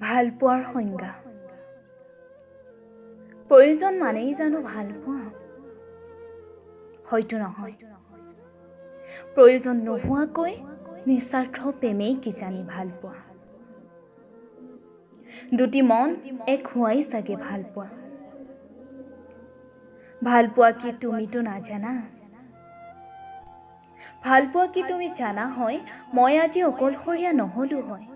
ভাল পোৱাৰ সংজ্ঞা প্ৰয়োজন মানেই জানো ভাল পোৱা হয়তো নহয় প্ৰয়োজন নোহোৱাকৈ নিস্বাৰ্থ প্ৰেমেই কিজানি ভাল পোৱা দুটি মন এক হোৱাই চাগে ভাল পোৱা কি তুমিতো নাজানা ভাল পোৱা কি তুমি জানা হয় মই আজি অকলশৰীয়া নহলো হয়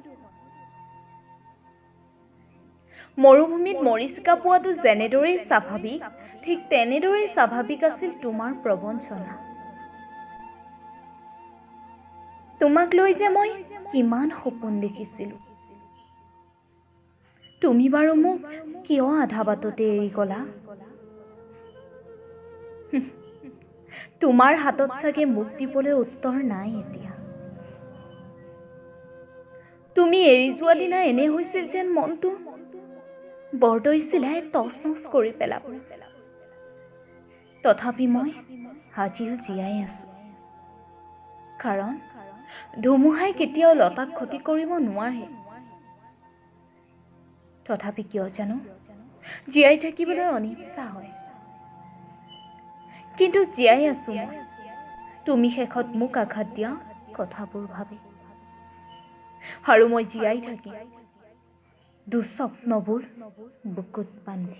মৰুভূমিত মৰিচিকা পোৱাটো যেনেদৰে স্বাভাৱিক ঠিক তেনেদৰে স্বাভাৱিক আছিল তোমাৰ প্ৰবঞ্চনা তোমাক লৈ যে মই কিমান সপোন দেখিছিলো তুমি বাৰু মোক কিয় আধা বাটতে এৰি গলা তোমাৰ হাতত চাগে মোক দিবলৈ উত্তৰ নাই এতিয়া তুমি এৰি যোৱা দিনা এনে হৈছিল যেন মনটো বৰদৈ চিলাই টচ কৰি পেলাব তথাপি মই আজিও জীয়াই আছো কাৰণ ধুমুহাই কেতিয়াও লতাক ক্ষতি কৰিব নোৱাৰে তথাপি কিয় জানো জীয়াই থাকিবলৈ অনিচ্ছা হয় কিন্তু জীয়াই আছো মই তুমি শেষত মোক আঘাত দিয়া কথাবোৰ ভাবি আৰু মই জীয়াই থাকি দুঃস্বপ্নবোৰ বুকুত বান্ধি